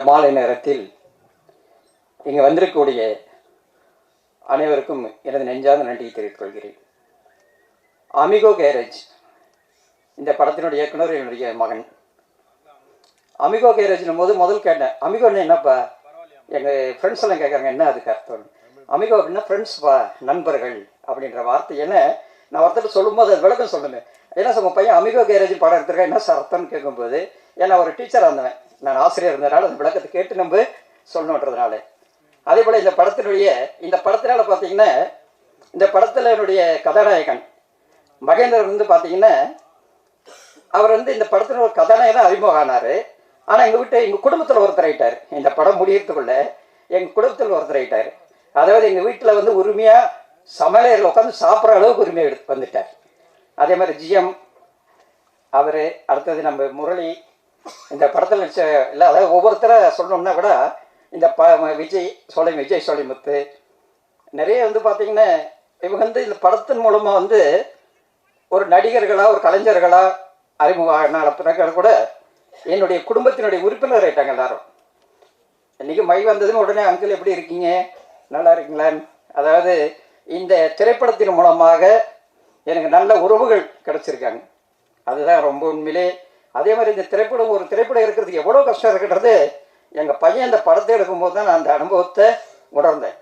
மாலை நேரத்தில் இங்கே வந்திருக்கக்கூடிய அனைவருக்கும் எனது நெஞ்சார்ந்த நன்றியை தெரிவித்துக் கொள்கிறேன். அமிகோ கேரேஜ் இந்த படத்தினுடைய இயக்குனர் என்னுடைய மகன். அமிகோ கேரேஜ்னும் போது முதல் கேட்டேன், அமிகோன்னு என்னப்பா? எங்கள் ஃப்ரெண்ட்ஸ் எல்லாம் கேட்குறாங்க, என்ன அதுக்கு அர்த்தம்? அமிகோ அப்படின்னா ஃப்ரெண்ட்ஸ்ப்பா, நண்பர்கள் அப்படின்ற வார்த்தை. என்ன நான் ஒருத்தர் சொல்லும்போது அது விளக்கம் சொல்லுவேன். என்ன சொல்ல பையன் அமிகோ கேரேஜ் படம் எடுத்துருக்கேன், என்ன சார் அர்த்தம்னு கேட்கும்போது, ஏன்னா ஒரு டீச்சராக இருந்தேன், நான் ஆசிரியர் இருந்ததுனால அந்த விளக்கத்தை கேட்டு நம்ம சொல்லணுன்றதுனால. அதே போல் இந்த படத்தினால பார்த்தீங்கன்னா, இந்த படத்தில் என்னுடைய கதாநாயகன் மகேந்திரன் வந்து பார்த்தீங்கன்னா, அவர் வந்து இந்த படத்தில் ஒரு கதாநாயகன் அறிமுகம் ஆனார். ஆனால் எங்கள் குடும்பத்தில் ஒருத்தர் ஆகிட்டார். இந்த படம் முடியறதுக்குள்ள எங்கள் குடும்பத்தில் ஒருத்தர் ஆகிட்டார். அதாவது எங்கள் வீட்டில் வந்து உரிமையாக சமையலில் உட்காந்து சாப்பிட்ற அளவுக்கு உரிமையாக எடுத்து வந்துட்டார். அதே மாதிரி ஜிஎம் அவர், அடுத்தது நம்ம முரளி, இந்த படத்தில் இல்லை, அதாவது ஒவ்வொருத்தரை சொல்லணும்னா கூட இந்த விஜய் சோலைமுத்து நிறைய வந்து பார்த்திங்கன்னா, இவங்க வந்து இந்த படத்தின் மூலமாக வந்து ஒரு நடிகர்களாக ஒரு கலைஞர்களாக அறிமுகம் கூட என்னுடைய குடும்பத்தினுடைய உறுப்பினர் ஆகிட்டாங்க எல்லாரும். இன்றைக்கி மை வந்ததுன்னு உடனே அங்கிள் எப்படி இருக்கீங்க, நல்லா இருக்கீங்களான்னு. அதாவது இந்த திரைப்படத்தின் மூலமாக எனக்கு நல்ல உறவுகள் கிடச்சிருக்காங்க. அதுதான் ரொம்ப உண்மையிலே. அதே மாதிரி இந்த ஒரு திரைப்படம் இருக்கிறதுக்கு எவ்வளோ கஷ்டம் இருக்கிறது, எங்கள் பையன் இந்த படத்தை எடுக்கும்போது தான் நான் அந்த அனுபவத்தை உணர்ந்தேன்.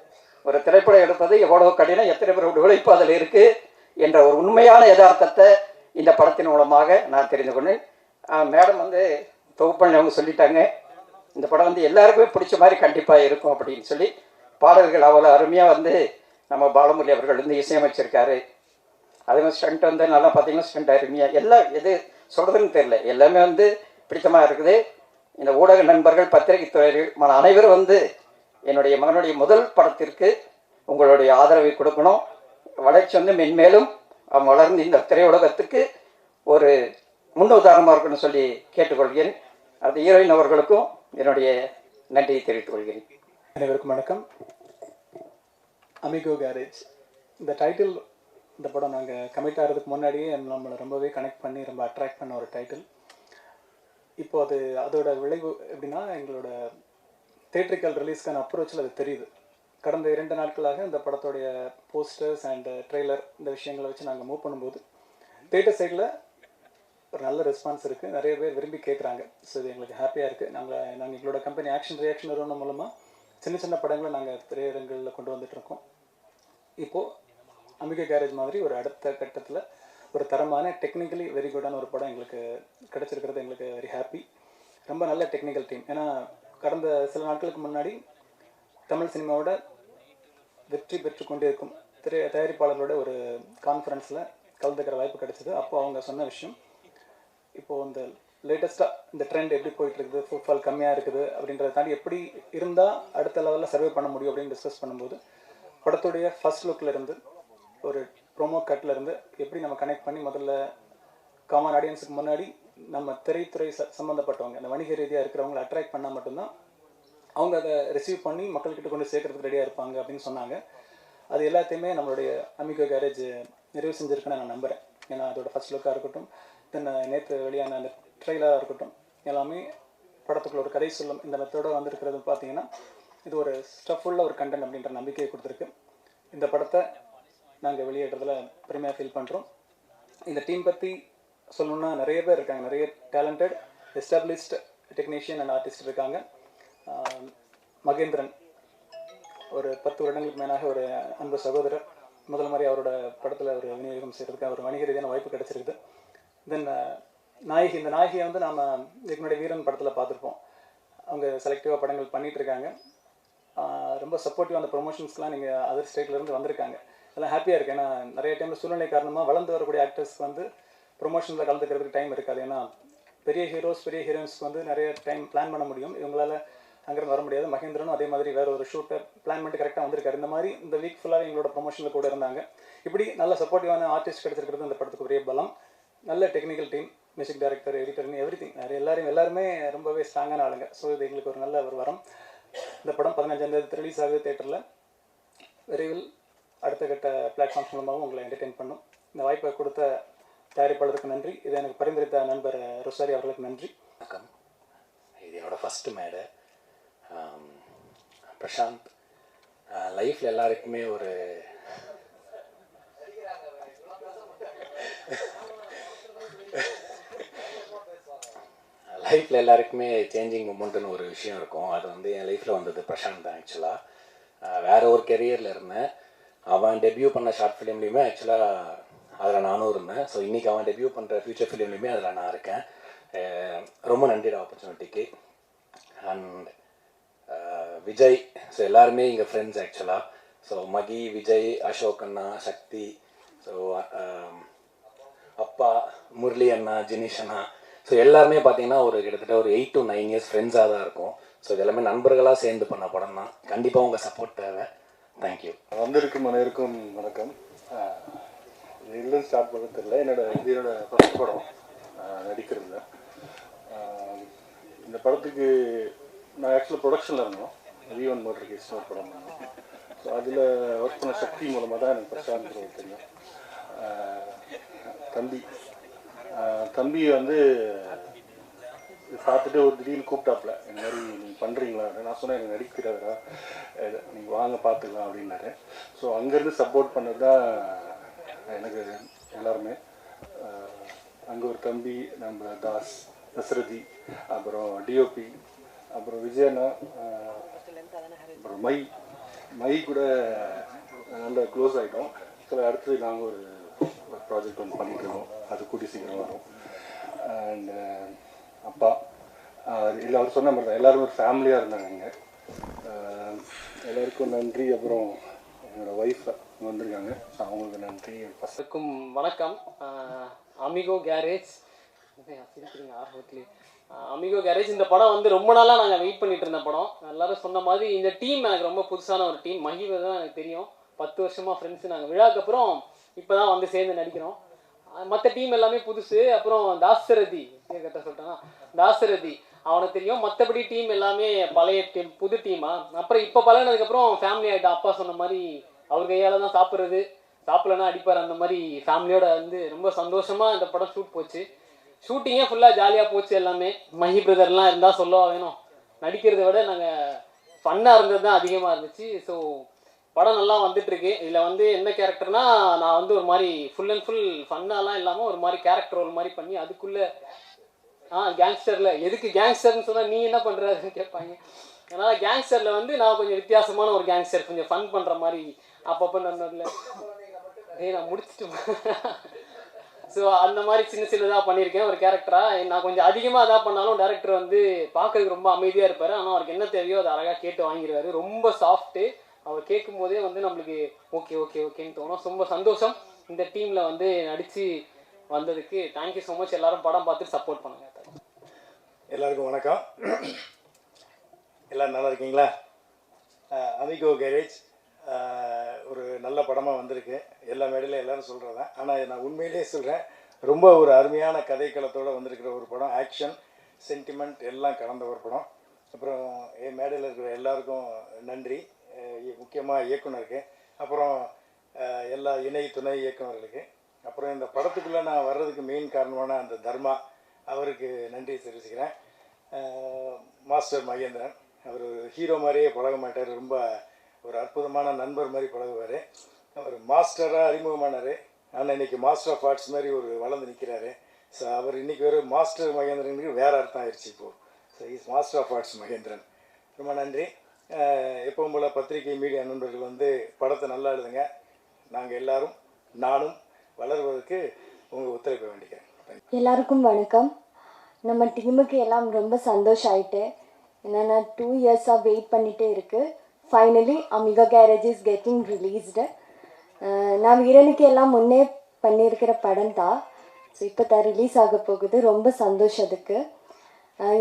ஒரு திரைப்படம் எடுப்பது எவ்வளோ கடினம், எத்தனை பேர் உழைப்பு அதில் இருக்குது என்ற ஒரு உண்மையான யதார்த்தத்தை இந்த படத்தின் மூலமாக நான் தெரிந்து கொண்டேன். மேடம் வந்து தொகுப்பண்ணி அவங்க சொல்லிட்டாங்க, இந்த படம் வந்து எல்லாருக்குமே பிடிச்ச மாதிரி கண்டிப்பாக இருக்கும் அப்படின்னு சொல்லி. பாடல்கள் அவ்வளோ அருமையாக வந்து நம்ம பாலமுரளி அவர்கள் வந்து இசையமைச்சிருக்காரு. அதே மாதிரி ஸ்டண்ட் வந்து நல்லா பார்த்தீங்கன்னா ஸ்டண்ட் அருமையாக, எல்லாம் எது சொல்கிறதுன்னு தெரியல, எல்லாமே வந்து பிடித்தமாக இருக்குது. இந்த ஊடக நண்பர்கள், பத்திரிகை துறைகள் அனைவரும் வந்து என்னுடைய மகனுடைய முதல் படத்திற்கு உங்களுடைய ஆதரவை கொடுக்கணும். வளர்ச்சி வந்து மென்மேலும் அவன் வளர்ந்து இந்த திரையுலகத்துக்கு ஒரு முன்னுதாரணமாக இருக்கணும்னு சொல்லி கேட்டுக்கொள்கிறேன். அது ஹீரோயின் அவர்களுக்கும் என்னுடைய நன்றியை தெரிவித்துக் கொள்கிறேன். அனைவருக்கும் வணக்கம். அமிகோ கேரேஜ் இந்த டைட்டில், இந்த படம் நாங்கள் கமிட் ஆகிறதுக்கு முன்னாடியே நம்மளை ரொம்பவே கனெக்ட் பண்ணி ரொம்ப அட்ராக்ட் பண்ண ஒரு டைட்டில். இப்போது அதோட விளைவு எப்படின்னா, எங்களோட தியேட்ரிக்கல் ரிலீஸ்க்கான அப்ரோச்சில் அது தெரியுது. கடந்த 2 நாட்களாக இந்த படத்தோடைய போஸ்டர்ஸ் அண்ட் ட்ரெய்லர் இந்த விஷயங்களை வச்சு நாங்கள் மூவ் பண்ணும்போது தியேட்டர் சைடில் ஒரு நல்ல ரெஸ்பான்ஸ் இருக்குது. நிறைய பேர் விரும்பி கேட்குறாங்க. ஸோ இது எங்களுக்கு ஹாப்பியாக இருக்குது. நாங்கள் எங்களோட கம்பெனி ஆக்ஷன் ரியாக்ஷன் நிறுவனம் மூலமாக சின்ன சின்ன படங்களை நாங்கள் திரையரங்களில் கொண்டு வந்துட்டுருக்கோம். இப்போது அமிகோ கேரேஜ் மாதிரி ஒரு அடுத்த கட்டத்தில் ஒரு தரமான டெக்னிக்கலி வெரி குட்டான ஒரு படம் எங்களுக்கு கிடச்சிருக்கிறது எங்களுக்கு வெரி ஹாப்பி. ரொம்ப நல்ல டெக்னிக்கல் டீம். ஏன்னா கடந்த சில நாட்களுக்கு முன்னாடி தமிழ் சினிமாவோட வெற்றி பெற்று கொண்டிருக்கும் தயாரிப்பாளர்களோட ஒரு கான்ஃபரன்ஸில் கலந்துக்கிற வாய்ப்பு கிடைச்சிது. அப்போது அவங்க சொன்ன விஷயம், இப்போது இந்த லேட்டஸ்ட்டாக இந்த ட்ரெண்ட் எப்படி போயிட்டுருக்குது, ஃபுட்ஃபால் கம்மியாக இருக்குது அப்படின்றத தாண்டி எப்படி இருந்தால் அடுத்த லெவலில் சர்வே பண்ண முடியும் அப்படின்னு டிஸ்கஸ் பண்ணும்போது, படத்துடைய ஃபர்ஸ்ட் லுக்கில் இருந்து ஒரு ப்ரோமோ கட்டில் இருந்து எப்படி நம்ம கனெக்ட் பண்ணி முதல்ல காமன் ஆடியன்ஸுக்கு முன்னாடி நம்ம திரைத்துறை சம்மந்தப்பட்டவங்க, இந்த வணிக ரீதியாக இருக்கிறவங்களை அட்ராக்ட் பண்ணால் மட்டும்தான் அவங்க அதை ரிசீவ் பண்ணி மக்கள்கிட்ட கொண்டு சேர்க்கறதுக்கு ரெடியாக இருப்பாங்க அப்படின்னு சொன்னாங்க. அது எல்லாத்தையுமே நம்மளுடைய அமிகோ கேரேஜ் நிறைவு செஞ்சுருக்குன்னு நான் நம்புகிறேன். ஏன்னா அதோட ஃபர்ஸ்ட் லுக்காக இருக்கட்டும், தென் நேற்று வெளியான அந்த ட்ரெய்லராக இருக்கட்டும், எல்லாமே படத்துக்குள்ள ஒரு கதை சொல்லும் இந்த மெத்தோடு வந்திருக்கிறது பார்த்தீங்கன்னா, இது ஒரு ஸ்டஃபுள்ள ஒரு கண்டென்ட் அப்படின்ற நம்பிக்கையை கொடுத்துருக்கு. இந்த படத்தை நாங்கள் வெளியேற்றதில் பெருமையாக ஃபீல் பண்ணுறோம். இந்த டீம் பற்றி சொல்லணுன்னா நிறைய பேர் இருக்காங்க. நிறைய talented established technician and artist இருக்காங்க. மகேந்திரன் ஒரு 10 வருடங்களுக்கு மேலாக ஒரு அன்பு சகோதரர். முதல் மாதிரி அவரோட படத்தில் ஒரு விநியோகம் செய்கிறதுக்கு ஒரு வணிக ரீதியான வாய்ப்பு கிடச்சிருக்குது. தென் நாயகி, இந்த நாயகியை வந்து நாம் இதுக்கு முன்னாடி வீரன் படத்தில் பார்த்துருப்போம். அவங்க செலக்டிவாக படங்கள் பண்ணிகிட்ருக்காங்க. ரொம்ப சப்போர்ட்டிவாக அந்த ப்ரொமோஷன்ஸ்லாம் நீங்கள் அதர் ஸ்டேட்லேருந்து வந்திருக்காங்க. அதெல்லாம் ஹாப்பியாக இருக்குது. ஏன்னா நிறைய டைமில் சூழ்நிலை காரணமாக வளர்ந்து வரக்கூடிய ஆக்டர்ஸ்க்கு வந்து ப்ரொமோஷனில் கலந்துக்கிறதுக்கு டைம் இருக்காது. ஏன்னா பெரிய ஹீரோஸ் பெரிய ஹீரோயின்ஸ்க்கு வந்து நிறைய டைம் பிளான் பண்ண முடியும், இவங்களால் அங்கேருந்து வர முடியாது. மகேந்திரனும் அதே மாதிரி வேறு ஒரு ஷூட்டை பிளான் பண்ணிட்டு கரெக்டாக வந்திருக்காரு. இந்த மாதிரி இந்த வீக் ஃபுல்லாக எங்களோட ப்ரொமோஷனில் கூட இருந்தாங்க. இப்படி நல்ல சப்போர்ட்டிவான ஆர்டிஸ்ட் கிடச்சிருக்கிறது இந்த படத்துக்கு பெரிய பலம். நல்ல டெக்னிக்கல் டீம், மியூசிக் டைரக்டர், எடிட்டர்னு எவ்ரிதிங், எல்லாருமே ரொம்பவே ஸ்ட்ராங்கான ஆளுங்க. ஸோ இது எங்களுக்கு ஒரு நல்ல ஒரு வரம். இந்த படம் 15ஆம் தேதி ரிலீஸ் ஆகுது தியேட்டரில். விரைவில் அடுத்த கட்ட பிளாட்ஃபார்ம்ஸ் மூலமாகவும் உங்களை என்டர்டெயின் பண்ணும். இந்த வாய்ப்பை கொடுத்த தயாரிப்பாளருக்கு நன்றி. இதை எனக்கு பரிந்துரைத்த நண்பர் ரொசாரி அவர்களுக்கு நன்றி. வணக்கம். இது என்னோடய ஃபஸ்ட்டு மேடை. பிரசாந்த். லைஃப்பில் எல்லாருக்குமே ஒரு லைஃப்பில் எல்லாருக்குமே சேஞ்சிங் மூமெண்ட்டுன்னு ஒரு விஷயம் இருக்கும். அது வந்து என் லைஃப்பில் வந்தது பிரசாந்த் தான். ஆக்சுவலாக வேறு ஒரு கெரியரில் இருந்தேன். அவன் டெபியூ பண்ண ஷார்ட் ஃபிலிம்லேயுமே ஆக்சுவலாக அதில் நானும் இருந்தேன். ஸோ இன்றைக்கி அவன் டெபியூ பண்ணுற ஃபியூச்சர் ஃபிலிம்லேயுமே அதில் நான் இருக்கேன். ரொம்ப நன்றிட ஆப்பர்ச்சுனிட்டிக்கு. அண்ட் விஜய், ஸோ எல்லாருமே இங்கே ஃப்ரெண்ட்ஸ் ஆக்சுவலாக. ஸோ மகி, விஜய், அசோக் அண்ணா, சக்தி, ஸோ அப்பா, முரளி அண்ணா, ஜினிஷ் அண்ணா, ஸோ எல்லாருமே பார்த்தீங்கன்னா ஒரு கிட்டத்தட்ட ஒரு 8 to 9 years ஃப்ரெண்ட்ஸாக தான் இருக்கும். ஸோ இது எல்லாமே நண்பர்களாக சேர்ந்து பண்ண படம் தான். கண்டிப்பாக உங்கள் சப்போர்ட் தேவை. தேங்க்யூ. வந்திருக்கும் அனைவருக்கும் வணக்கம். இல்லை ஸ்டார்ட் பண்ண தெரியல. என்னோட ஃபஸ்ட் படம் நடிக்கிறது. இந்த படத்துக்கு நான் ஆக்சுவலாக ப்ரொடக்ஷனில் இருந்தோம். V1 மர்டர் கேஸ்னு ஒரு படம். ஸோ அதில் ஒர்க் பண்ண சக்தி மூலமாக தான் எனக்கு பிரசாந்த் தெரியும். தம்பி வந்து பார்த்துட்டு ஒரு திடீர்னு கூப்பிட்டாப்புல, இந்த மாதிரி நீங்கள் பண்ணுறீங்களா? நான் சொன்னேன் எனக்கு நடிக்கிறாரா, நீங்கள் வாங்க பார்த்துக்கலாம் அப்படின்னாரு. ஸோ அங்கேருந்து சப்போர்ட் பண்ணது தான் எனக்கு எல்லாருமே. அங்கே ஒரு தம்பி, நம்ம தாஸ், நஸ்ரதி, அப்புறம் டிஓபி, அப்புறம் விஜயண்ணா, அப்புறம் மை கூட நல்ல க்ளோஸ் ஆகிட்டோம். ஸோ அடுத்தது நாங்கள் ஒரு ப்ராஜெக்ட் ஒன்று பண்ணிட்டுருக்கோம். அது கூட்டி சீக்கிரம் வரும். அண்ட் அப்பா இல்லை, அவர் சொன்ன மாதிரி தான் எல்லோரும் ஒரு ஃபேமிலியாக இருந்தாங்க இங்கே. எல்லாருக்கும் நன்றி. அப்புறம் என்னோடய ஒய்ஃப் வந்திருக்காங்க, ஸோ அவங்களுக்கு நன்றி. எல்லாருக்கும் வணக்கம். அமிகோ கேரேஜ் அமிகோ கேரேஜ் இந்த படம் வந்து ரொம்ப நாளாக நாங்கள் வெயிட் பண்ணிட்டு இருந்த படம். எல்லாரும் சொன்ன மாதிரி இந்த டீம் எனக்கு ரொம்ப புதுசான ஒரு டீம். மகிவை தான் எனக்கு தெரியும், 10 வருஷமாக ஃப்ரெண்ட்ஸு. நாங்கள் விழாக்கு அப்புறம் இப்போ தான் வந்து சேர்ந்து நடிக்கிறோம். மற்ற டீம் எல்லாமே புதுசு. அப்புறம் தாசரதி கரெக்டாக சொல்லிட்டேன்னா, தாசரதி அவனுக்கு தெரியும். மற்றபடி டீம் எல்லாமே பழைய டீம், புது டீமா. அப்புறம் இப்போ பழகினதுக்கப்புறம் ஃபேமிலி ஆகிட்டோம். அப்பா சொன்ன மாதிரி அவர் கையால் தான் சாப்பிட்றது, சாப்பிடலன்னா அடிப்பார். அந்த மாதிரி ஃபேமிலியோட வந்து ரொம்ப சந்தோஷமாக இந்த படம் ஷூட் போச்சு. ஷூட்டிங்கே ஃபுல்லாக ஜாலியாக போச்சு. எல்லாமே மஹி பிரதர்லாம் இருந்தால் சொல்லவா வேணும். நடிக்கிறத விட நாங்கள் ஃபன்னாக இருந்தது தான் அதிகமாக இருந்துச்சு. ஸோ படம் நல்லா வந்துட்டுருக்கு. இதில் வந்து என்ன கேரக்டர்னா, நான் வந்து ஒரு மாதிரி ஃபுல் அண்ட் ஃபுல் ஃபன்னாலாம் இல்லாமல் ஒரு மாதிரி கேரக்டர் ரோல் மாதிரி பண்ணி அதுக்குள்ளே கேங்ஸ்டரில், எதுக்கு கேங்ஸ்டர்னு சொன்னால் நீ என்ன பண்ணுறதுன்னு கேட்பாங்க. அதனால் கேங்ஸ்டரில் வந்து நான் கொஞ்சம் வித்தியாசமான ஒரு கேங்ஸ்டர், கொஞ்சம் ஃபன் பண்ணுற மாதிரி அப்பப்போ நன்னதில் நான் முடிச்சுட்டு ஸோ அந்த மாதிரி சின்னதாக பண்ணியிருக்கேன் ஒரு கேரக்டராக. நான் கொஞ்சம் அதிகமாக அதாக பண்ணாலும் டேரக்டர் வந்து பார்க்கறதுக்கு ரொம்ப அமைதியாக இருப்பார். ஆனால் அவருக்கு என்ன தேவையோ அதை அழகாக கேட்டு வாங்கிடுவார். ரொம்ப சாஃப்ட்டு. அவர் கேட்கும் போதே வந்து நம்மளுக்கு ஓகேன்னு தோணும். ரொம்ப சந்தோஷம் இந்த டீமில் வந்து நடித்து வந்ததுக்கு. Thank you so much. எல்லோரும் படம் பார்த்துட்டு சப்போர்ட் பண்ணுங்கள். எல்லாருக்கும் வணக்கம். எல்லோரும் நல்லா இருக்கீங்களா? அமிகோ கேரேஜ் ஒரு நல்ல படமாக வந்திருக்கு. எல்லா மேடையிலும் எல்லோரும் சொல்கிறது தான். ஆனால் நான் உண்மையிலே சொல்கிறேன், ரொம்ப ஒரு அருமையான கதைக்களத்தோடு வந்திருக்கிற ஒரு படம். ஆக்ஷன், சென்டிமெண்ட் எல்லாம் கலந்த ஒரு படம். அப்புறம் என் மேடையில் இருக்கிற எல்லாருக்கும் நன்றி. முக்கியமாக இயக்குனருக்கு, அப்புறம் எல்லா இணை துணை இயக்குனர்களுக்கு, அப்புறம் இந்த படத்துக்குள்ளே நான் வர்றதுக்கு மெயின் காரணமான அந்த தர்மா, அவருக்கு நன்றி தெரிவிச்சுக்கிறேன். மாஸ்டர் மகேந்திரன், அவர் ஹீரோ மாதிரியே பழக மாட்டார். ரொம்ப ஒரு அற்புதமான நண்பர் மாதிரி பழகுவார். அவர் மாஸ்டராக அறிமுகமானார். ஆனால் இன்றைக்கி மாஸ்டர் ஆஃப் ஆர்ட்ஸ் மாதிரி ஒரு வளர்ந்து நிற்கிறாரு. ஸோ அவர் இன்றைக்கி ஒரு மாஸ்டர் மகேந்திரனுக்கு வேறு அர்த்தம் ஆயிடுச்சு இப்போது. So is master of arts Mahendran. ரொம்ப நன்றி. எப்பவும் போல் பத்திரிகை மீடியா நண்பர்கள் வந்து படத்தை நல்லா எழுதுங்க. நாங்கள் எல்லாரும் நானும் வளர்வதற்கு உங்கள் ஒத்துழைப்பை வேண்டிக்கிறேன். எல்லாருக்கும் வணக்கம். நம்ம டீமுக்கு எல்லாம் ரொம்ப சந்தோஷம் ஆயிட்டு. என்னென்னா 2 இயர்ஸாக வெயிட் பண்ணிகிட்டே இருக்குது. Finally Amigo Garage is getting released. நான் வீரனுக்கு எல்லாம் முன்னே பண்ணியிருக்கிற படம் தான். ஸோ இப்போ தான் ரிலீஸ் ஆக போகுது. ரொம்ப சந்தோஷம் அதுக்கு.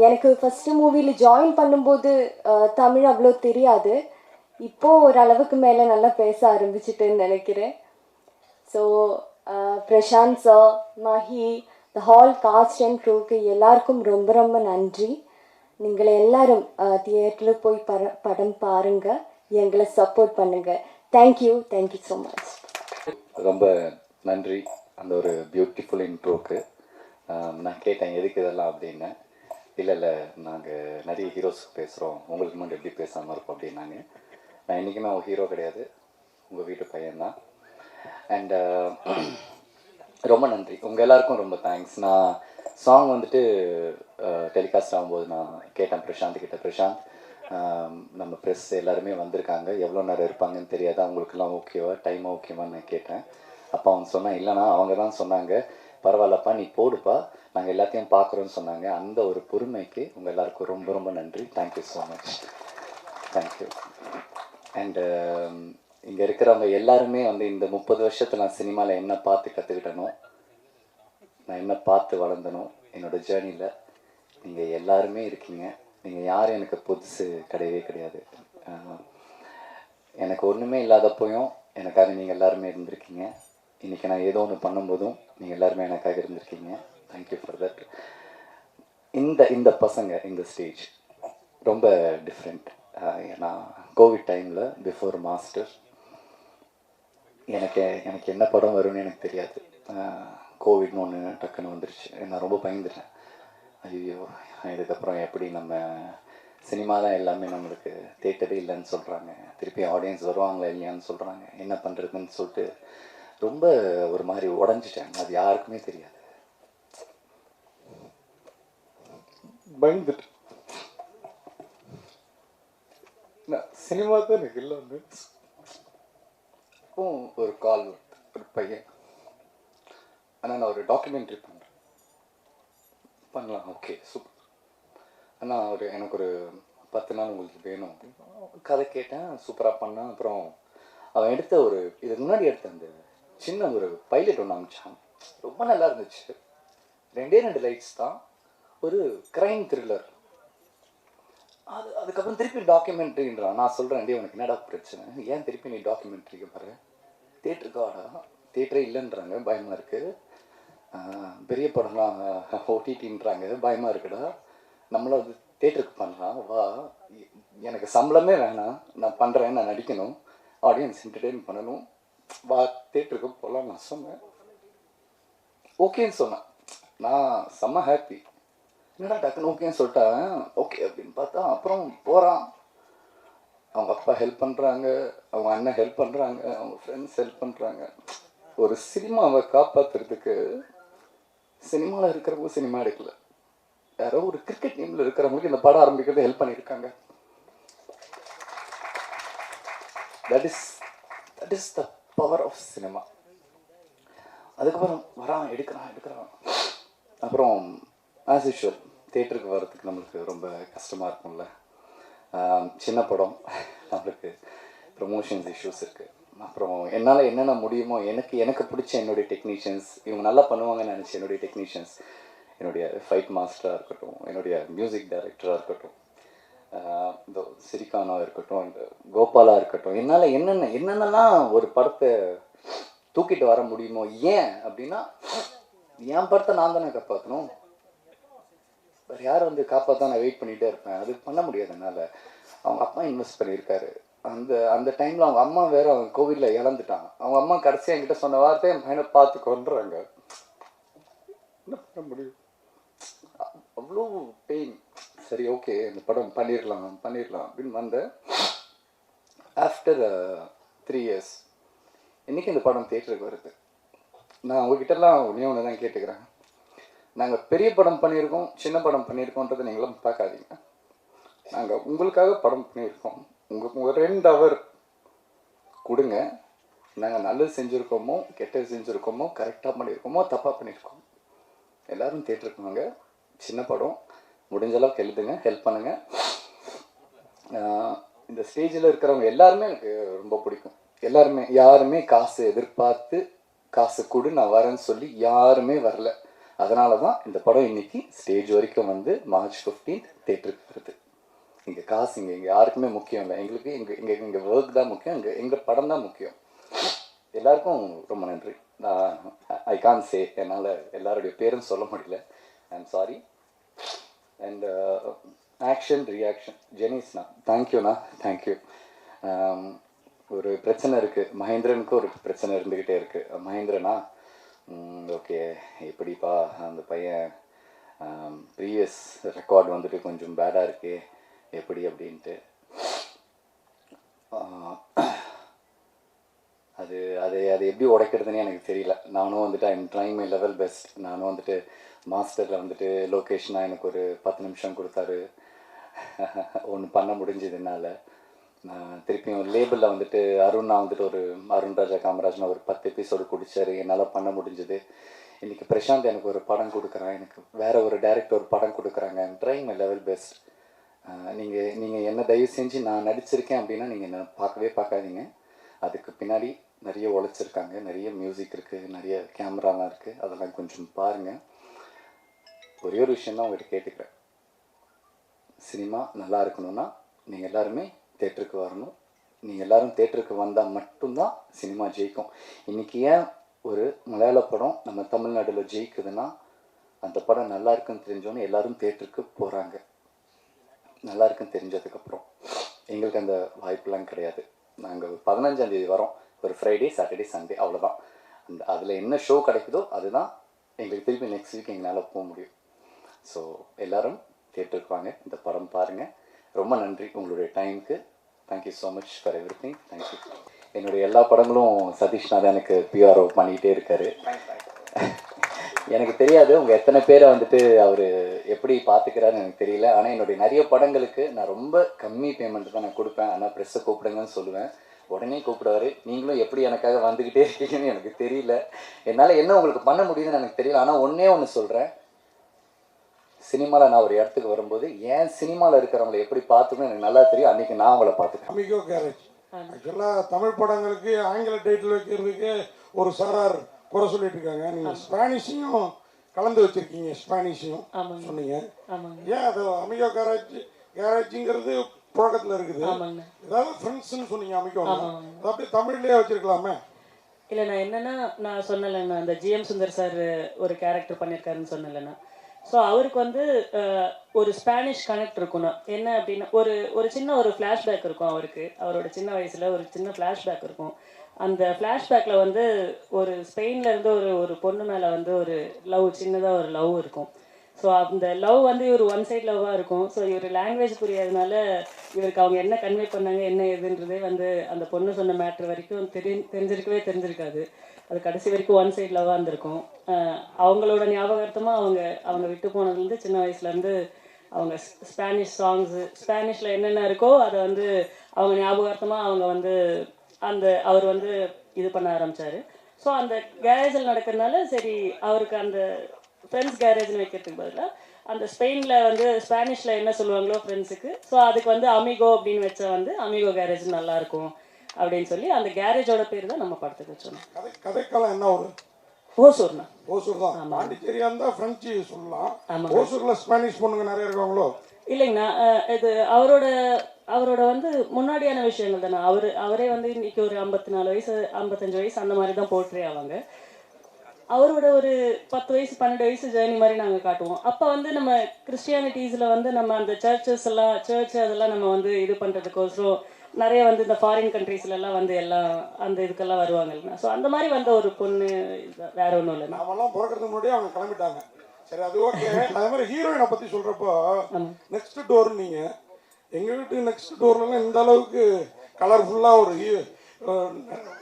எனக்கு ஃபஸ்ட்டு மூவியில் ஜாயின் பண்ணும்போது தமிழ் அவ்வளோ தெரியாது. இப்போது ஓரளவுக்கு மேலே நல்லா பேச ஆரம்பிச்சிட்டுன்னு நினைக்கிறேன். So Prashanth sir, Mahi, the whole cast and க்ரூக்கு எல்லாருக்கும் ரொம்ப ரொம்ப நன்றி. நீங்கள் எல்லாரும் தியேட்டரில் போய் படம் பாருங்கள், எங்களை சப்போர்ட் பண்ணுங்கள். Thank you so much. ரொம்ப நன்றி அந்த ஒரு பியூட்டிஃபுல் இன்ட்ரோக்கு. நான் கேட்டேன் எதுக்கு இதெல்லாம் அப்படின்னு. இல்லை நாங்கள் நிறைய ஹீரோஸ்க்கு பேசுகிறோம், உங்களுக்கு மட்டும் எப்படி பேசாமல் இருப்போம் அப்படின்னாங்க. நான் இன்றைக்குமே அவன் ஹீரோ கிடையாது, உங்கள் வீட்டு பையன்தான். அண்டு ரொம்ப நன்றி, உங்கள் எல்லாருக்கும் ரொம்ப தேங்க்ஸ். நான் சாங் வந்துட்டு டெலிகாஸ்ட் ஆகும்போது நான் கேட்டேன் பிரசாந்த் கிட்ட, பிரசாந்த் நம்ம ப்ரெஸ் எல்லாருமே வந்திருக்காங்க, எவ்வளோ நேரம் இருப்பாங்கன்னு தெரியாது, அவங்களுக்கெல்லாம் ஓகேவா, டைம் ஓகேவான்னு நான் கேட்டேன். அப்போ அவங்க சொன்னான், இல்லைனா அவங்க தான் சொன்னாங்க பரவாயில்லப்பா நீ போடுப்பா, நாங்கள் எல்லாத்தையும் பார்க்குறோன்னு சொன்னாங்க. அந்த ஒரு பொறுமைக்கு உங்கள் எல்லாருக்கும் ரொம்ப ரொம்ப நன்றி. Thank you so much, thank you. And இங்கே இருக்கிறவங்க எல்லாருமே வந்து இந்த 30 வருஷத்தில் நான் சினிமாவில் என்ன பார்த்து கற்றுக்கிட்டனோ, நான் என்ன பார்த்து வளர்ந்தனோ, என்னோடய ஜேர்னியில் நீங்கள் எல்லாருமே இருக்கீங்க. நீங்கள் யாரும் எனக்கு புதுசு கிடையவே கிடையாது. எனக்கு ஒன்றுமே இல்லாதப்போயும் எனக்காக நீங்கள் எல்லாருமே இருந்திருக்கீங்க. இன்றைக்கி நான் ஏதோ ஒன்று பண்ணும்போதும் நீங்கள் எல்லாருமே எனக்காக இருந்திருக்கீங்க. Thank you for that. இந்த பசங்க இந்த ஸ்டேஜ் ரொம்ப டிஃப்ரெண்ட். ஏன்னா கோவிட் டைமில் பிஃபோர் மாஸ்டர் எனக்கு என்ன படம் வரும்னு எனக்கு தெரியாது. கோவிட்னு ஒன்று டக்குன்னு வந்துருச்சு, நான் ரொம்ப பயந்துட்டேன். ஐயோ இதுக்கப்புறம் எப்படி நம்ம சினிமா தான் எல்லாமே நம்மளுக்கு தேட்டரே இல்லைன்னு சொல்கிறாங்க, திருப்பி ஆடியன்ஸ் வருவாங்களா இல்லையான்னு சொல்கிறாங்க, என்ன பண்ணுறதுன்னு சொல்லிட்டு ரொம்ப ஒரு மாதிரி உடஞ்சிட்டேன். அது யாருக்குமே தெரியாது, பயந்துட்டு சினிமா தான் எனக்கு இல்லை. ஒரு கால் ஒரு பையன், ஆனால் நான் ஒரு டாக்குமெண்ட்ரி பண்ணலாம், ஓகே சூப்பர் ஆனால் எனக்கு ஒரு 10 நாள் உங்களுக்கு வேணும் அப்படின்னு கதை கேட்டேன். சூப்பராக பண்ணேன். அப்புறம் அவன் எடுத்த இதுக்கு முன்னாடி எடுத்த அந்த சின்ன ஒரு பைலட் ஒன்று அனுப்பிச்சான், ரொம்ப நல்லா இருந்துச்சு. 2 லைட்ஸ் தான், ஒரு க்ரைம் த்ரில்லர். அதுக்கப்புறம் திருப்பி டாக்குமெண்ட்ரின்றான். நான் சொல்கிறேன், டே உனக்கு என்னடா பிரச்சனை, ஏன் திருப்பி நீ டாக்குமெண்ட்ரிக்கு பாரு, தேட்டருக்கு வாடா, தேட்டரே இல்லைன்றாங்க, பயமாக இருக்குது, பெரிய படம்லாம் ஓடிடின்றாங்க, பயமாக இருக்குடா, நம்மளும் அது தேட்டருக்கு பண்ணலாம் வா, எனக்கு சம்பளமே வேணாம், நான் பண்ணுறேன், நான் நடிக்கணும், ஆடியன்ஸ் என்டர்டெயின் பண்ணணும், வா தேட்டருக்கு போகலாம் நான் சொன்னேன். ஓகேன்னு சொன்னேன். நான் செம்ம ஹாப்பி. என்னடா டக்குன்னு ஓகேன்னு சொல்லிட்டேன். ஓகே அப்படின்னு பார்த்தா அப்புறம் போகிறான். அவங்க அப்பா ஹெல்ப் பண்ணுறாங்க, அவங்க அண்ணன் ஹெல்ப் பண்ணுறாங்க, அவங்க ஃப்ரெண்ட்ஸ் ஹெல்ப் பண்ணுறாங்க. ஒரு சினிமாவை காப்பாற்றுறதுக்கு சினிமாவில் இருக்கிறவங்க சினிமா எடுக்கல, யாரோ ஒரு கிரிக்கெட் டீமில் இருக்கிறவங்களுக்கு இந்த படம் ஆரம்பிக்கிறது ஹெல்ப் பண்ணியிருக்காங்க. That is the power of cinema. அதுக்கப்புறம் வரான், எடுக்கிறான். அப்புறம் ஆஸ் யூஷுவல் தேட்டருக்கு வர்றதுக்கு நம்மளுக்கு ரொம்ப கஷ்டமாக இருக்கும்ல. சின்ன படம், நம்மளுக்கு ப்ரொமோஷன்ஸ் இஷ்யூஸ் இருக்குது. அப்புறம் என்னால் என்னென்ன முடியுமோ எனக்கு பிடிச்ச என்னுடைய டெக்னீஷியன்ஸ், இவங்க நல்லா பண்ணுவாங்கன்னு நினச்சி என்னுடைய டெக்னீஷியன்ஸ், என்னுடைய ஃபைட் மாஸ்டராக இருக்கட்டும், என்னுடைய மியூசிக் டைரக்டராக இருக்கட்டும், இந்த சிரிகானாக இருக்கட்டும், இந்த கோபாலாக இருக்கட்டும், என்னால் என்னென்னலாம் ஒரு படத்தை தூக்கிட்டு வர முடியுமோ. ஏன் அப்படின்னா என் படத்தை நான் தானே காப்பாற்றணும், வேறு யார் வந்து காப்பாற்ற நான் வெயிட் பண்ணிகிட்டே இருப்பேன், அது பண்ண முடியாது என்னால். அவங்க அப்பா இன்வெஸ்ட் பண்ணியிருக்காரு. அந்த டைமில் அவங்க அம்மா வேறு அவன் கோவிலில் இழந்துட்டான். அவங்க அம்மா கடைசியாக என்கிட்ட சொன்ன வார்த்தை, என் பையனை பார்த்து கொண்டுறாங்க, என்ன பண்ண முடியும், அவ்வளோ பெயின். சரி ஓகே இந்த படம் பண்ணிடலாம் அப்படின்னு வந்தேன். ஆஃப்டர் 3 years இன்றைக்கி இந்த படம் தேட்டருக்கு வருது. நான் உங்ககிட்டலாம் ஒன்று தான் கேட்டுக்கிறேன், நாங்கள் பெரிய படம் பண்ணியிருக்கோம், சின்ன படம் பண்ணியிருக்கோன்றதை நீங்களும் பார்க்காதீங்க. நாங்கள் உங்களுக்காக படம் பண்ணியிருக்கோம், உங்களுக்கு 2 hour கொடுங்க, நாங்கள் நல்லது செஞ்சுருக்கோமோ கெட்டது செஞ்சுருக்கோமோ, கரெக்டாக பண்ணியிருக்கோமோ தப்பாக பண்ணியிருக்கோம், எல்லோரும் தேட்டருக்கு வாங்க, சின்ன படம், முடிஞ்ச அளவுக்கு எழுதுங்க, ஹெல்ப் பண்ணுங்கள். இந்த ஸ்டேஜில் இருக்கிறவங்க எல்லாருமே எனக்கு ரொம்ப பிடிக்கும். யாருமே காசு எதிர்பார்த்து காசு கொடு நான் வரேன்னு சொல்லி யாருமே வரல. அதனால தான் இந்த படம் இன்னைக்கு ஸ்டேஜ் வரைக்கும் வந்து March 15th தேட்டருக்கு வருது. இங்கே காசு இங்கே யாருக்குமே முக்கியம் இல்லை, எங்களுக்கு எங்கள் ஒர்க் தான் முக்கியம், எங்கள் படம் தான் முக்கியம். எல்லாருக்கும் ரொம்ப நன்றி. நான் ஐ கான் சே, என்னால் எல்லாருடைய பேரும் சொல்ல முடியல, I am sorry. And action reaction ஜெனிஸ்ண்ணா, தேங்க்யூண்ணா, தேங்க்யூ. ஒரு பிரச்சனை இருக்குது, மகேந்திரனுக்கு ஒரு பிரச்சனை இருந்துக்கிட்டே இருக்குது. மகேந்திரனா ஓகே எப்படிப்பா அந்த பையன் ப்ரீவியஸ் ரெக்கார்ட் வந்துட்டு கொஞ்சம் பேடாக இருக்குது எப்படி அப்படின்ட்டு. அது அது அது எப்படி உடைக்கிறதுனே எனக்கு தெரியல. நானும் வந்துட்டு I'm trying my level best. நானும் வந்துட்டு மாஸ்டரில் வந்துட்டு லொக்கேஷனாக எனக்கு ஒரு 10 நிமிஷம் கொடுத்தாரு, ஒன்று பண்ண முடிஞ்சது என்னால். நான் திருப்பியும் லேபிளில் வந்துட்டு அருணா வந்துட்டு அருண் ராஜா காமராஜ்னா ஒரு 10 எபிசோடு குடித்தார், என்னால் பண்ண முடிஞ்சது. இன்றைக்கி பிரசாந்த் எனக்கு ஒரு படம் கொடுக்குறான், எனக்கு வேறு ஒரு டைரக்டர் ஒரு படம் கொடுக்குறாங்க. I'm trying my level best. நீங்கள் என்ன தயவு செஞ்சு நான் நடிச்சிருக்கேன் அப்படின்னா நீங்கள் என்ன பார்க்காதீங்க. அதுக்கு பின்னாடி நிறைய உழைச்சிருக்காங்க, நிறைய மியூசிக் இருக்குது, நிறைய கேமராலாம் இருக்குது, அதெல்லாம் கொஞ்சம் பாருங்கள். ஒரே ஒரு விஷயந்தான் உங்கள்கிட்ட கேட்டுக்கிறேன். சினிமா நல்லா இருக்கணும்னா நீங்கள் எல்லாருமே தேட்டருக்கு வரணும். நீங்கள் எல்லோரும் தேட்டருக்கு வந்தால் மட்டும்தான் சினிமா ஜெயிக்கும். இன்றைக்கி ஏன் ஒரு மலையாள படம் நம்ம தமிழ்நாட்டில் ஜெயிக்குதுன்னா அந்த படம் நல்லா இருக்குன்னு தெரிஞ்சோன்னே எல்லோரும் தேட்டருக்கு போகிறாங்க. நல்லா இருக்குன்னு தெரிஞ்சதுக்கப்புறம் எங்களுக்கு அந்த வாய்ப்பெலாம் கிடையாது. நாங்கள் 15ஆம் தேதி வரோம், ஒரு ஃப்ரைடே சாட்டர்டே சண்டே, அவ்வளோதான். அதில் என்ன ஷோ கிடைக்குதோ அதுதான் எங்களுக்கு திருப்பி நெக்ஸ்ட் வீக் எங்களால் போக முடியும். ஸோ எல்லோரும் தேட்டருக்கு வாங்க, இந்த படம் பாருங்கள். ரொம்ப நன்றி உங்களுடைய டைமுக்கு. Thank you so much for every thing. Thank you. என்னுடைய எல்லா படங்களும் சதீஷ்னா தான் எனக்கு பிஆர்ஓ பண்ணிக்கிட்டே இருக்கார். எனக்கு தெரியாது உங்கள் எத்தனை பேரை வந்துட்டு அவர் எப்படி பார்த்துக்கிறாருன்னு எனக்கு தெரியல. ஆனால் என்னுடைய நிறைய படங்களுக்கு நான் ரொம்ப கம்மி பேமெண்ட் தான் நான் கொடுப்பேன். ஆனால் ப்ரெஸ்ஸை கூப்பிடுங்கன்னு சொல்லுவேன், உடனே கூப்பிடுவார். நீங்களும் எப்படி எனக்காக வந்துக்கிட்டே இருக்கீங்கன்னு எனக்கு தெரியல. என்னால் என்ன உங்களுக்கு பண்ண முடியுதுன்னு எனக்கு தெரியல. ஆனால் ஒன்று சொல்கிறேன், சினிமாவில் நான் ஒரு இடத்துக்கு வரும்போது ஏன் சினிமாவில் இருக்கிறவங்களை எப்படி பார்த்துக்கணும் எனக்கு நல்லா தெரியும். அன்றைக்கி நான் அவங்கள பார்த்துக்கேன். அமிகோ கேரேஜ் ஆக்சுவலாக தமிழ் படங்களுக்கு ஆங்கில டைட்டில் வைக்கிறதுக்கு ஒரு சாரார் குறை சொல்லிட்டு இருக்காங்க. நீங்கள் ஸ்பானிஷையும் கலந்து வச்சுருக்கீங்க, ஸ்பானிஷையும் சொன்னீங்க. ஏன் அது அமிகோ கேரேஜுங்கிறது புழக்கத்தில் இருக்குது, ஏதாவது ஃப்ரெண்ட்ஸ்ன்னு சொன்னீங்க அமிகோ, அது அப்படியே தமிழ்லேயே வச்சுருக்கலாமே? இல்லை, நான் என்னென்னா நான் சொன்னலைண்ணா, அந்த ஜிஎம் சுந்தர் சார் ஒரு கேரக்டர் பண்ணியிருக்காருன்னு சொன்னலைண்ணா. ஸோ அவருக்கு வந்து ஒரு ஸ்பானிஷ் கனெக்ட் இருக்கணும். என்ன அப்படின்னா ஒரு சின்ன ஒரு ஃப்ளாஷ்பேக் இருக்கும் அவருக்கு. அவரோட சின்ன வயசில் ஒரு சின்ன ஃப்ளாஷ்பேக் இருக்கும். அந்த ஃப்ளாஷ்பேக்கில் வந்து ஒரு ஸ்பெயின்லேருந்து ஒரு பொண்ணு மேலே வந்து ஒரு லவ், சின்னதாக ஒரு லவ் இருக்கும். ஸோ அந்த லவ் வந்து இவர் ஒன் சைட் லவ்வாக இருக்கும். ஸோ இவர் லாங்குவேஜ் புரியாதனால இவருக்கு அவங்க என்ன கன்வே பண்ணாங்க என்ன ஏதுன்றதே வந்து அந்த பொண்ணு சொன்ன மேட்ரு வரைக்கும் தெரிஞ்சிருக்காது. அது கடைசி வரைக்கும் ஒன் சைட் லவ்வாக இருந்திருக்கும். அவங்களோட ஞாபகார்த்தமாக அவங்க விட்டு போனதுலேருந்து சின்ன வயசுலேருந்து அவங்க ஸ்பானிஷ் சாங்ஸு, ஸ்பானிஷில் என்னென்ன இருக்கோ அதை வந்து அவங்க ஞாபகார்த்தமாக அவங்க வந்து அவர் வந்து இது பண்ண ஆரம்பித்தார். ஸோ அந்த கேரேஜில் நடக்கிறதுனால சரி அவருக்கு அந்த ஃப்ரெண்ட்ஸ் கேரேஜ்னு வைக்கிறதுக்கு பதிலாக அந்த ஸ்பெயினில் வந்து ஸ்பானிஷில் என்ன சொல்லுவாங்களோ ஃப்ரெண்ட்ஸுக்கு, ஸோ அதுக்கு வந்து அமிகோ அப்படின்னு வச்சா வந்து அமிகோ கேரேஜ் நல்லாயிருக்கும் அப்படின்னு சொல்லி அந்த கேரேஜோட பேர் தான் நம்ம படத்துக்கு வச்சோம். கதைக்காலம் என்ன ஒரு ஓசூர்ண்ணா? ஓசூர் தான். பாண்டிச்சேரியா இருந்தால் ஃப்ரெஞ்சு சொல்லலாம். ஓசூரில் ஸ்பானிஷ் பொண்ணுங்க நிறைய இருக்காங்களோ? இல்லைங்கண்ணா, இது அவரோட வந்து முன்னாடியான விஷயங்கள் தானே. அவரே வந்து இன்னைக்கு ஒரு 54 வயசு 55 வயசு அந்த மாதிரி தான் போர்ட்ரே ஆவாங்க. அவரோட ஒரு 10 வயசு 12 வயசு ஜேர்னி மாதிரி நாங்கள் காட்டுவோம். அப்போ வந்து நம்ம கிறிஸ்டியானிட்டிஸில் வந்து நம்ம அந்த சர்ச் அதெல்லாம் நம்ம வந்து இது பண்ணுறதுக்கோசரம் நிறைய வந்து இந்த ஃபாரின் கண்ட்ரீஸ்லாம் வந்து எல்லாம் அந்த இதுக்கெல்லாம் வருவாங்க இல்லைன்னா. ஸோ அந்த மாதிரி வந்த ஒரு பொண்ணு, வேற ஒன்றும் இல்லை. நாமெல்லாம் பிறக்கிறதுக்கு முன்னாடியே அவங்க கிளம்பிட்டாங்க. சரி, அது ஓகே. அதே மாதிரி ஹீரோயினை பற்றி சொல்கிறப்போ நெக்ஸ்ட் டோர், நீங்கள் எங்கள் வீட்டு நெக்ஸ்ட் டோர்லாம் இந்த அளவுக்கு கலர்ஃபுல்லாக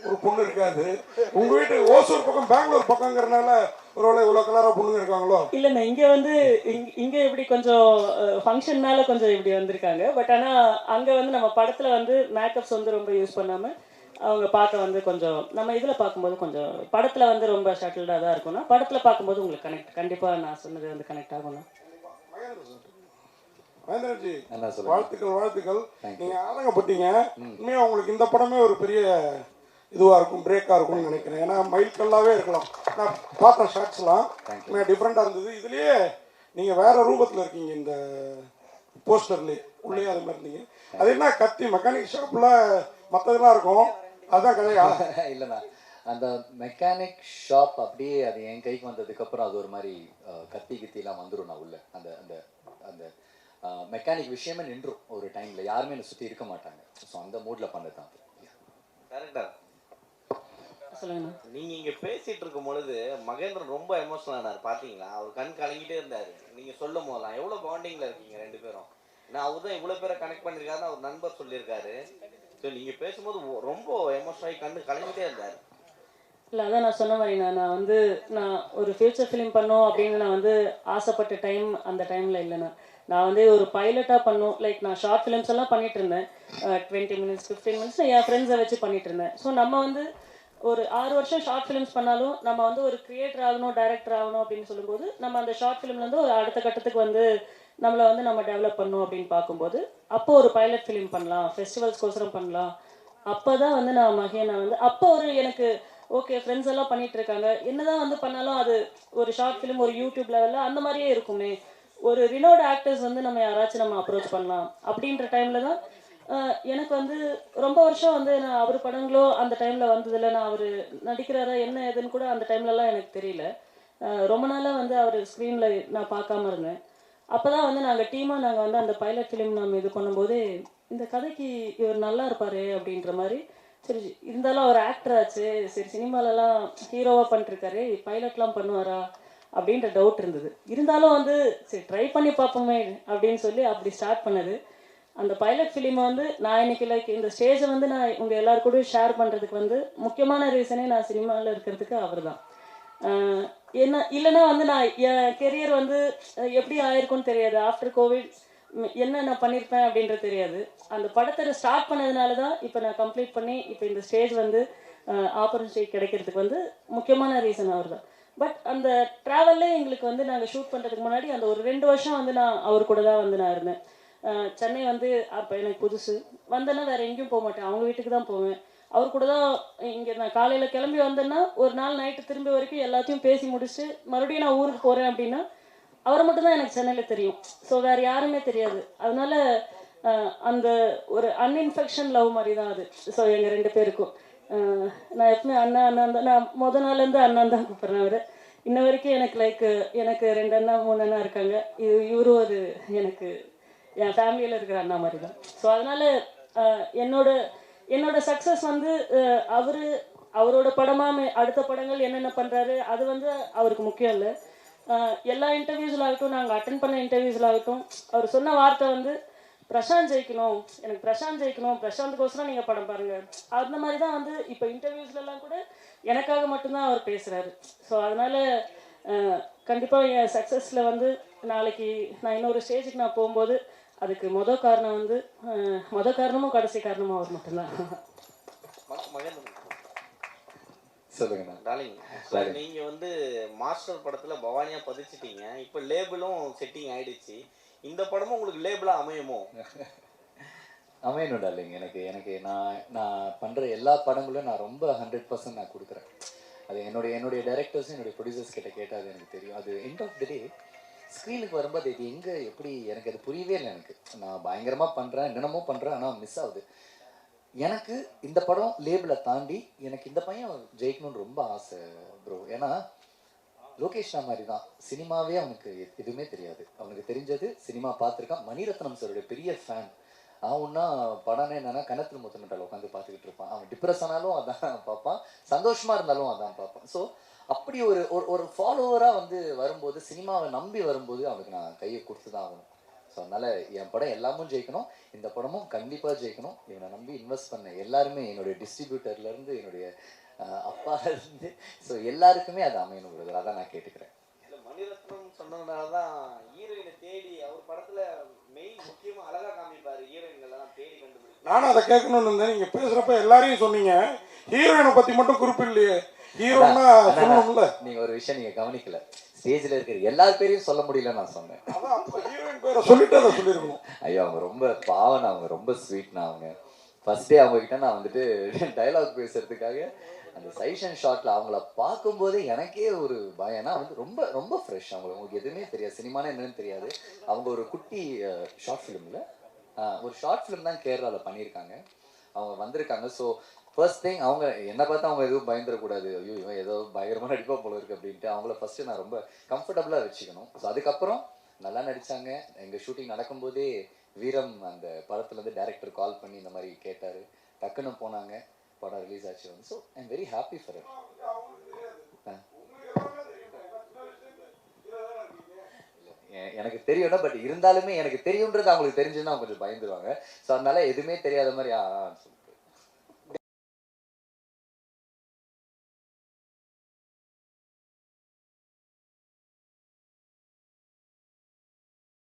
ஒரு பொண்ணு இருக்காது. உங்கள் வீட்டு ஓசூர் பக்கம் பெங்களூர் பக்கங்கிறனால ஒருவேளை இவ்வளோ கலராக பொண்ணுங்க இருக்காங்களோ? இல்லைண்ணா, இங்கே வந்து இங்கே இப்படி கொஞ்சம் ஃபங்க்ஷன்னால கொஞ்சம் இப்படி வந்திருக்காங்க. பட் ஆனால் அங்கே வந்து நம்ம படத்தில் வந்து மேக்கப்ஸ் வந்து ரொம்ப யூஸ் பண்ணாமல் அவங்க பார்க்க வந்து கொஞ்சம் நம்ம இதில் பார்க்கும்போது கொஞ்சம் படத்தில் வந்து ரொம்ப ஷட்டில்டாக தான் இருக்கும்னா, படத்தில் பார்க்கும்போது உங்களுக்கு கண்டிப்பாக நான் சொன்னது வந்து கனெக்ட் ஆகும்ண்ணா. மகேந்திரன்ஜி, வாழ்த்துக்கள். நீங்கள் ஆதங்கப்பட்டீங்க. உண்மையாக உங்களுக்கு இந்த படமே ஒரு பெரிய இதுவாக இருக்கும், பிரேக்காக இருக்கும்னு நினைக்கிறேன். ஏன்னா மைல்கல்லாகவே இருக்கலாம். நான் பார்த்தேன் ஷார்ட்ஸ்லாம் டிஃப்ரெண்ட்டாக இருந்தது. இதுலேயே நீங்கள் வேறு ரூபத்தில் இருக்கீங்க. இந்த போஸ்டர்லேயே உள்ளே அது மாதிரி இருந்தீங்க. அது என்ன கத்தி மெக்கானிக் ஷாப்பில் மற்றதெல்லாம் இருக்கும், அதுதான் கதையா? இல்லைண்ணா, அந்த மெக்கானிக் ஷாப் அப்படியே அது என் கைக்கு வந்ததுக்கப்புறம் அது ஒரு மாதிரி கத்திலாம் வந்துடும். நான் உள்ள அந்த அந்த அந்த மெக்கானிக் விஷயமே நின்றும் ஒரு டைமில். யாருமே என்னை சுற்றி இருக்க மாட்டாங்க. ஸோ அந்த மூடில் பண்ணது தான். சொல்லுங்கண்ணா. நீங்கள் இங்கே பேசிகிட்டு இருக்கும் பொழுது மகேந்திரன் ரொம்ப எமோஷனல் ஆனார், பார்த்தீங்களா? அவர் கண் கலங்கிட்டே இருந்தார் நீங்கள் சொல்லும் போதெல்லாம். எவ்வளோ பாண்டிங்கில் இருக்கீங்க ரெண்டு பேரும். ஏன்னா அவர் தான் இவ்வளோ பேரை கனெக்ட் பண்ணியிருக்காருன்னு அவர் நண்பர் சொல்லியிருக்காரு. ஸோ நீங்கள் பேசும்போது ரொம்ப எமோஷனல் ஆகி கண் கலங்கிட்டே இருந்தார். இல்லை, அதான் நான் சொன்ன மாதிரிண்ணா, நான் ஒரு ஃபியூச்சர் ஃபிலிம் பண்ணோம் அப்படின்னு நான் ஆசைப்பட்ட டைம் அந்த டைமில் இல்லைண்ணா. நான் ஒரு பைலட்டாக பண்ணோம். லைக் நான் ஷார்ட் ஃபிலிம்ஸ் எல்லாம் பண்ணிட்டு இருந்தேன். 20 minutes 15 minutes என் ஃப்ரெண்ட்ஸை வச்சு பண்ணிட்டு இருந்தேன். ஸோ நம்ம ஒரு 6 வருஷம் ஷார்ட் ஃபிலிம்ஸ் பண்ணாலும் நம்ம ஒரு கிரியேட்டர் ஆகணும், டைரக்டர் ஆகணும் அப்படின்னு சொல்லும்போது நம்ம அந்த ஷார்ட் ஃபிலிம்லேருந்து ஒரு அடுத்த கட்டத்துக்கு நம்மளை நம்ம டெவலப் பண்ணணும் அப்படின்னு பார்க்கும்போது அப்போ ஒரு பைலட் ஃபிலிம் பண்ணலாம், ஃபெஸ்டிவல்ஸ்க்கோசரம் பண்ணலாம். அப்போ தான் நான் மகேனா அப்போ எனக்கு ஓகே ஃப்ரெண்ட்ஸ் எல்லாம் பண்ணிட்டு இருக்காங்க, என்னதான் பண்ணாலும் அது ஒரு ஷார்ட் ஃபிலிம் ஒரு யூடியூப் லெவலில் அந்த மாதிரியே இருக்குமே, ஒரு ரினோட் ஆக்டர்ஸ் நம்ம யாராச்சும் நம்ம அப்ரோச் பண்ணலாம் அப்படின்ற டைமில் தான் எனக்கு ரொம்ப வருஷம் நான் அவர் படங்களோ அந்த டைமில் வந்ததில்லை. நான் அவர் நடிக்கிறாரா என்ன ஏதுன்னு கூட அந்த டைம்லலாம் எனக்கு தெரியல. ரொம்ப நாளாக அவர் ஸ்க்ரீனில் நான் பார்க்காம இருந்தேன். அப்போ தான் நாங்கள் டீமாக நாங்கள் அந்த பைலட் ஃபிலிம் நம்ம இது பண்ணும்போது இந்த கதைக்கு இவர் நல்லா இருப்பார் அப்படின்ற மாதிரி. சரி, இருந்தாலும் அவர் ஆக்டர் ஆச்சு, சரி சினிமாலலாம் ஹீரோவாக பண்ணிட்டுருக்காரு, பைலட்லாம் பண்ணுவாரா அப்படின்ற டவுட் இருந்தது. இருந்தாலும் சரி ட்ரை பண்ணி பார்ப்போமே அப்படின்னு சொல்லி அப்படி ஸ்டார்ட் பண்ணது. அந்த பைலட் ஃபிலிமை நான் இன்னைக்கு லைக் இந்த ஸ்டேஜை நான் உங்கள் எல்லாருக்கூடயும் ஷேர் பண்ணுறதுக்கு முக்கியமான ரீசனே நான் சினிமாவில் இருக்கிறதுக்கு அவர் தான். என்ன இல்லைன்னா நான் என் கெரியர் எப்படி ஆயிருக்கும்னு தெரியாது. ஆஃப்டர் கோவிட் என்ன நான் பண்ணியிருப்பேன் அப்படின்றது தெரியாது. அந்த படத்தை ஸ்டார்ட் பண்ணதுனால தான் இப்போ நான் கம்ப்ளீட் பண்ணி இப்போ இந்த ஸ்டேஜ் ஆப்பர்ச்சுனிட்டி கிடைக்கிறதுக்கு முக்கியமான ரீசன் அவர் தான். பட் அந்த ட்ராவல்லே எங்களுக்கு நாங்கள் ஷூட் பண்ணுறதுக்கு முன்னாடி அந்த ஒரு 2 வருஷம் நான் அவர் கூட தான் நான் இருந்தேன். சென்னை அப்போ எனக்கு புதுசு. வந்தேன்னா வேறு எங்கேயும் போக மாட்டேன், அவங்க வீட்டுக்கு தான் போவேன். அவர் கூட தான் இங்கே நான் காலையில் கிளம்பி வந்தேன்னா ஒரு நாள் நைட்டு திரும்பி வரைக்கும் எல்லாத்தையும் பேசி முடிச்சுட்டு மறுபடியும் நான் ஊருக்கு போகிறேன் அப்படின்னா அவரை மட்டும்தான் எனக்கு சென்னையில் தெரியும். ஸோ வேறு யாருமே தெரியாது. அதனால அந்த ஒரு அன்இன்ஃபெக்ஷன் லவ் மாதிரி தான் அது. ஸோ எங்கள் 2 பேருக்கும் நான் எப்பவுமே அண்ணா தான், நான் முத நாள்லேருந்து அண்ணான் தான் கூப்பிட்றேன். அவர் இன்ன வரைக்கும் எனக்கு லைக் எனக்கு 2 அண்ணா 3 அண்ணா இருக்காங்க. இவரும் ஒரு எனக்கு என் ஃபேமிலியில் இருக்கிற அண்ணா மாதிரி தான். ஸோ அதனால் என்னோட சக்ஸஸ் அவரோட படமாக அடுத்த படங்கள் என்னென்ன பண்ணுறாரு அது அவருக்கு முக்கியம் இல்லை. எல்லா இன்டர்வியூஸில் ஆகட்டும், நாங்கள் அட்டன் பண்ண இன்டர்வியூஸில் ஆகட்டும், அவர் சொன்ன வார்த்தை பிரசாந்த் ஜெயிக்கணும், எனக்கு பிரசாந்த் ஜெயிக்கணும், பிரசாந்துக்கோசரம் நீங்கள் படம் பாருங்கள், அந்த மாதிரி தான் இப்போ இன்டர்வியூஸ்லாம் கூட எனக்காக மட்டும்தான் அவர் பேசுகிறாரு. ஸோ அதனால் கண்டிப்பாக என் சக்ஸஸில் நாளைக்கு நான் இன்னொரு ஸ்டேஜுக்கு நான் போகும்போது அதுக்கு மொதல் காரணமும் கடைசி காரணமும் அவர் மட்டும்தான். சொல்லுங்கண்ணா. டார்லிங், நீங்கள் மாஸ்டர் படத்தில் பவானியாக பதிச்சிட்டீங்க. இப்போ லேபிளும் செட்டிங் ஆயிடுச்சு. இந்த படமும் உங்களுக்கு லேபிளாக அமையுமோ? அமையணும் டார்லிங். எனக்கு நான் பண்ணுற எல்லா படங்களும் நான் ரொம்ப 100% நான் கொடுக்குறேன். அது என்னுடைய டைரக்டர்ஸும் என்னுடைய ப்ரொடியூசர்ஸ் கிட்ட கேட்டால் அது எனக்கு தெரியும். அது எண்ட் ஆஃப் த டே ஸ்க்ரீனுக்கு வரும்போது இது எங்கே எப்படி எனக்கு அது புரியவே இல்லை. எனக்கு நான் பயங்கரமாக பண்ணுறேன், என்னென்னமோ பண்ணுறேன், ஆனால் மிஸ் ஆகுது. எனக்கு இந்த படம் லேபிளை தாண்டி எனக்கு இந்த பையன் ஜெயிக்கணும்னு ரொம்ப ஆசை ப்ரோ. ஏன்னா லோகேஷ் மாதிரி தான், சினிமாவே அவனுக்கு எதுவுமே தெரியாது. அவனுக்கு தெரிஞ்சது சினிமா பார்த்துருக்கான். மணிரத்னம் சாருடைய பெரிய ஃபேன். அவன்னா படம்னா என்னன்னா கணத்தில் முத்தமிட்டால் உட்காந்து பார்த்துக்கிட்டு இருப்பான். அவன் டிப்ரெஸ் ஆனாலும் அதான் பார்ப்பான், சந்தோஷமாக இருந்தாலும் அதான் பார்ப்பான். ஸோ அப்படி ஒரு ஃபாலோவராக வரும்போது, சினிமாவை நம்பி வரும்போது அவனுக்கு நான் கையை கொடுத்து தான் ஆகணும். ஸோ அதனால் என் படம் எல்லாமும் ஜெயிக்கணும், இந்த படமும் கண்டிப்பாக ஜெயிக்கணும். இவனை நம்பி இன்வெஸ்ட் பண்ண எல்லாருமே, என்னுடைய டிஸ்ட்ரிபியூட்டர்லேருந்து என்னுடைய அப்பாலேருந்து, ஸோ எல்லாருக்குமே அது அமையணும் பிரதர். அதான் நான் கேட்டுக்கிறேன். மணிரத்னம் சொன்னதுனால தான் ஹீரோயினை தேடி அவர் படத்தில் மெயின் முக்கியமாக அழகாக காமிப்பார், ஹீரோயின்கள்லாம் தேடி கண்டுபிடிச்சு. நானும் அதை கேட்கணும்னு இருந்தேன். நீங்கள் பேசுகிறப்ப எல்லாரையும் சொன்னீங்க, ஹீரோயினை பற்றி மட்டும் குறிப்பிடலையே. ஹீரோனா சொல்லணும்ல. நீங்கள் ஒரு விஷயம் நீங்கள் கவனிக்கல, ஸ்டேஜில் இருக்கிற எல்லார் பேரையும் சொல்ல முடியல நான் சொன்னேன். ஹீரோயின் பேரை சொல்லிட்டு அதை சொல்லியிருக்கணும். ஐயோ அவங்க ரொம்ப பாவனா, அவங்க ரொம்ப ஸ்வீட்னா. அவங்க ஃபர்ஸ்ட் டே அவங்ககிட்ட நான் டைலாக் பேசுறதுக்காக அந்த சைஷன் ஷாட்டில் அவங்கள பார்க்கும்போதே எனக்கே ஒரு பயம். ஏன்னா ரொம்ப ரொம்ப ஃப்ரெஷ். அவங்களுக்கு எதுவுமே தெரியாது, சினிமானா என்னன்னு தெரியாது. அவங்க ஒரு குட்டி ஷார்ட் ஃபிலிமில் ஒரு ஷார்ட் ஃபிலிம் தான் கேரளாவில் பண்ணியிருக்காங்க. அவங்க வந்திருக்காங்க. ஸோ ஃபர்ஸ்ட் திங் அவங்க என்னை பார்த்தா அவங்க எதுவும் பயந்துடக்கூடாது, ஐயோ இவன் ஏதோ பயங்கரமாக நடிப்பா போல இருக்கு அப்படின்ட்டு அவங்கள ஃபர்ஸ்ட்டு நான் ரொம்ப கம்ஃபர்டபுளாக வச்சுக்கணும். ஸோ அதுக்கப்புறம் நல்லா நடித்தாங்க. எங்கள் ஷூட்டிங் நடக்கும்போதே வீரம் அந்த படத்துலேருந்து டைரக்டர் கால் பண்ணி இந்த மாதிரி கேட்டார். டக்குன்னு போனாங்க, படம் ரிலீஸ் ஆச்சு வந்து. So I am very happy for it. எனக்கு தெரியும்னா, பட் இருந்தாலுமே எனக்கு தெரியுன்றது அவங்களுக்கு தெரிஞ்சுன்னா அவங்க கொஞ்சம் பயந்துருவாங்க. ஸோ அதனால எதுவுமே தெரியாத மாதிரி